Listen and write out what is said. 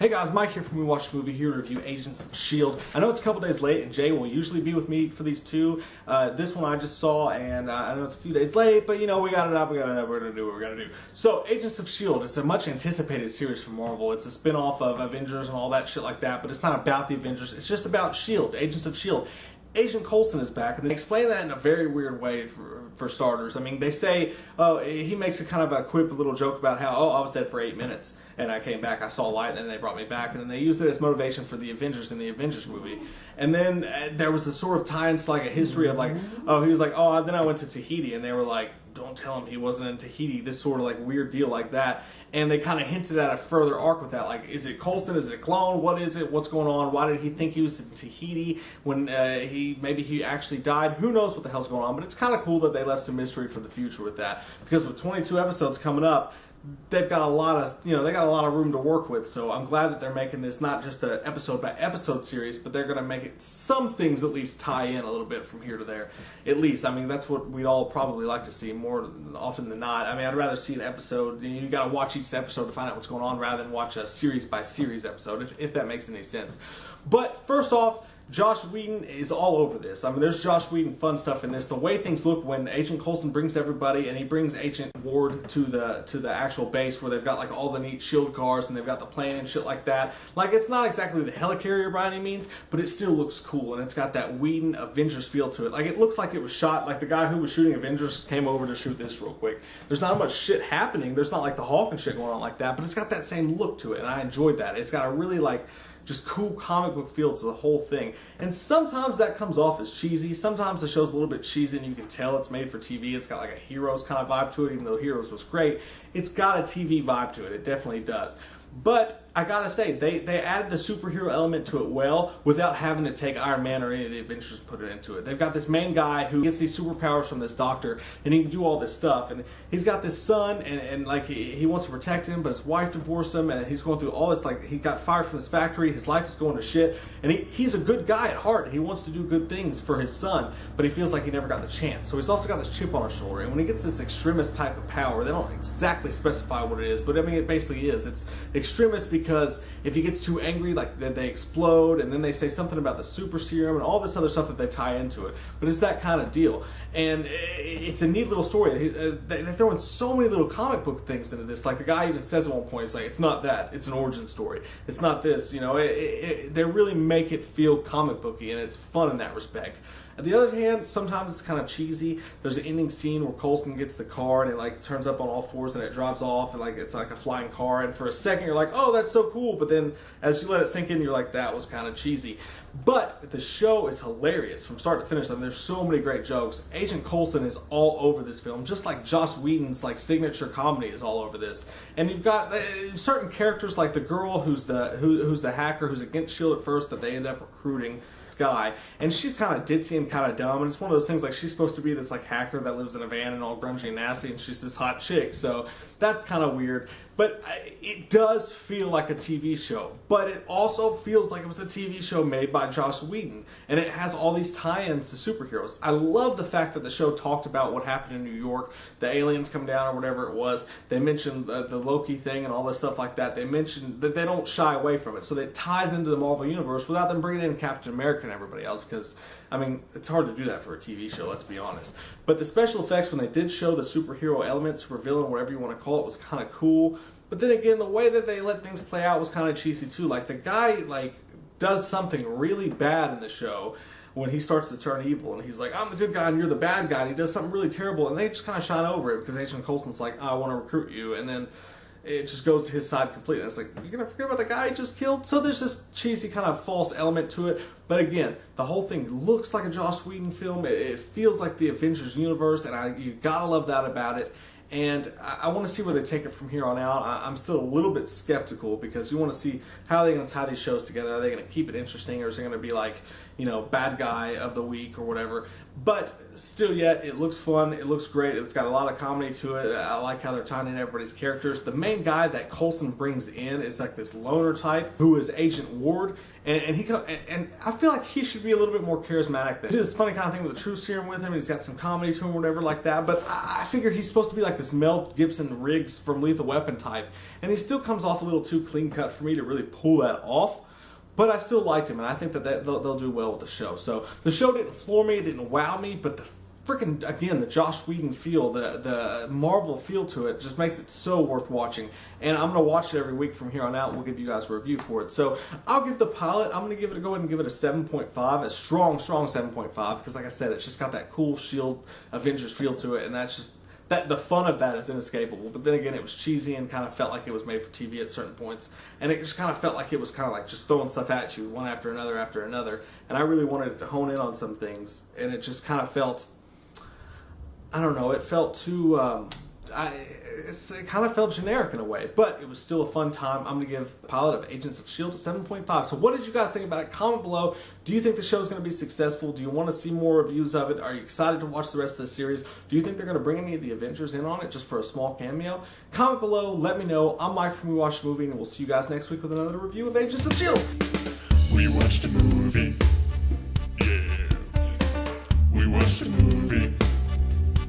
Hey guys, Mike here from We Watch Movie here to review Agents of S.H.I.E.L.D. I know it's a couple days late and Jay will usually be with me for these two. This one I just saw and I know it's a few days late, but you know, we got it up, we're going to do what we're going to do. So, Agents of S.H.I.E.L.D. is a much anticipated series from Marvel. It's a spin-off of Avengers and all that shit like that, but it's not about the Avengers, it's just about S.H.I.E.L.D., Agents of S.H.I.E.L.D. Agent Coulson is back, and they explain that in a very weird way for starters. I mean, they say, he makes a kind of a quip, a little joke about how, I was dead for 8 minutes, and I came back, I saw light, and then they brought me back, and then they used it as motivation for the Avengers in the Avengers movie. And then there was a sort of tie-ins to like a history of like, he was like, then I went to Tahiti, and they were like, don't tell him he wasn't in Tahiti, this sort of like weird deal like that. And they kind of hinted at a further arc with that, like, is it Coulson, is it a clone, what is it, what's going on, why did he think he was in Tahiti when maybe he actually died, who knows what the hell's going on, but it's kind of cool that they left some mystery for the future with that, because with 22 episodes coming up, they've got a lot of, they got a lot of room to work with, so I'm glad that they're making this not just an episode-by-episode series, but they're going to make it, some things at least tie in a little bit from here to there, at least. I mean, that's what we'd all probably like to see more often than not. I mean, I'd rather see an episode, you got to watch each episode to find out what's going on rather than watch a series-by-series episode, if that makes any sense. But first off, Joss Whedon is all over this. I mean, there's Joss Whedon fun stuff in this. The way things look when Agent Coulson brings everybody, and he brings Agent Ward to the actual base where they've got like all the neat S.H.I.E.L.D. cars and they've got the plane and shit like that. Like, it's not exactly the helicarrier by any means, but it still looks cool, and it's got that Whedon Avengers feel to it. Like, it looks like it was shot, like the guy who was shooting Avengers came over to shoot this real quick. There's not much shit happening. There's not like the Hulk and shit going on like that, but it's got that same look to it, and I enjoyed that. It's got a really like just cool comic book feel to the whole thing. And sometimes that comes off as cheesy. Sometimes the show's a little bit cheesy and you can tell it's made for TV. It's got like a Heroes kind of vibe to it, even though Heroes was great. It's got a TV vibe to it. It definitely does. But I gotta say, they added the superhero element to it well without having to take Iron Man or any of the Avengers put it into it. They've got this main guy who gets these superpowers from this doctor, and he can do all this stuff. And he's got this son, and like he wants to protect him, but his wife divorced him, and he's going through all this, like he got fired from his factory, his life is going to shit, and he's a good guy at heart. He wants to do good things for his son, but he feels like he never got the chance. So he's also got this chip on his shoulder, and when he gets this extremist type of power, they don't exactly specify what it is, but I mean it basically is. It's extremist because if he gets too angry, like they explode, and then they say something about the super serum and all this other stuff that they tie into it. But it's that kind of deal, and it's a neat little story. They throw in so many little comic book things into this. Like the guy even says at one point, "It's like it's not that. It's an origin story. It's not this." They really make it feel comic booky, and it's fun in that respect. On the other hand, sometimes it's kind of cheesy. There's an ending scene where Coulson gets the car and it like turns up on all fours and it drives off and like it's like a flying car, and for a second you're like, oh, that's so cool, but then as you let it sink in, you're like, that was kind of cheesy. But the show is hilarious from start to finish. I mean, there's so many great jokes. Agent Coulson is all over this film, just like Joss Whedon's like signature comedy is all over this. And you've got certain characters like the girl who's the hacker who's against S.H.I.E.L.D. at first that they end up recruiting, guy, and she's kind of ditzy and kind of dumb, and it's one of those things like she's supposed to be this like hacker that lives in a van and all grungy and nasty, and she's this hot chick, so that's kind of weird. But it does feel like a TV show, but it also feels like it was a TV show made by Joss Whedon, and it has all these tie-ins to superheroes. I love the fact that the show talked about what happened in New York, the aliens come down or whatever it was. They mentioned the Loki thing and all this stuff like that. They mentioned that they don't shy away from it, so that ties into the Marvel Universe without them bringing in Captain America and everybody else, because, I mean, it's hard to do that for a TV show, let's be honest. But the special effects, when they did show the superhero elements, super villain, whatever you want to call it, was kind of cool. But then again, the way that they let things play out was kind of cheesy too. Like, the guy, like, does something really bad in the show when he starts to turn evil, and he's like, I'm the good guy and you're the bad guy, and he does something really terrible, and they just kind of shine over it because Agent Coulson's like, I want to recruit you, and then it just goes to his side completely. And it's like, you're going to forget about the guy he just killed? So there's this cheesy kind of false element to it. But again, the whole thing looks like a Joss Whedon film. It feels like the Avengers universe, and you gotta love that about it. And I want to see where they take it from here on out. I'm still a little bit skeptical because you want to see how they're going to tie these shows together. Are they going to keep it interesting, or is it going to be like, bad guy of the week or whatever? But still yet, it looks fun, it looks great, it's got a lot of comedy to it. I like how they're tying in everybody's characters. The main guy that Coulson brings in is like this loner type who is Agent Ward, and I feel like he should be a little bit more charismatic. He did this funny kind of thing with the Truth Serum with him, and he's got some comedy to him or whatever like that, but I figure he's supposed to be like this Mel Gibson Riggs from Lethal Weapon type, and he still comes off a little too clean cut for me to really pull that off. But I still liked him, and I think that they'll do well with the show. So the show didn't floor me, it didn't wow me, but the freaking, again, the Joss Whedon feel, the Marvel feel to it just makes it so worth watching. And I'm going to watch it every week from here on out, and we'll give you guys a review for it. So I'll give the pilot, I'm going to go ahead and give it a 7.5, a strong 7.5, because like I said, it's just got that cool S.H.I.E.L.D. Avengers feel to it, and that's just... the fun of that is inescapable, but then again, it was cheesy and kind of felt like it was made for TV at certain points, and it just kind of felt like it was kind of like just throwing stuff at you one after another, and I really wanted it to hone in on some things, and it just kind of felt, I don't know, it felt too, it kind of felt generic in a way, but it was still a fun time. I'm going to give the pilot of Agents of S.H.I.E.L.D. a 7.5. So what did you guys think about it? Comment below. Do you think the show is going to be successful? Do you want to see more reviews of it? Are you excited to watch the rest of the series? Do you think they're going to bring any of the Avengers in on it just for a small cameo? Comment below. Let me know. I'm Mike from We Watched the Movie, and we'll see you guys next week with another review of Agents of S.H.I.E.L.D. We watched a movie. Yeah. We watched a movie.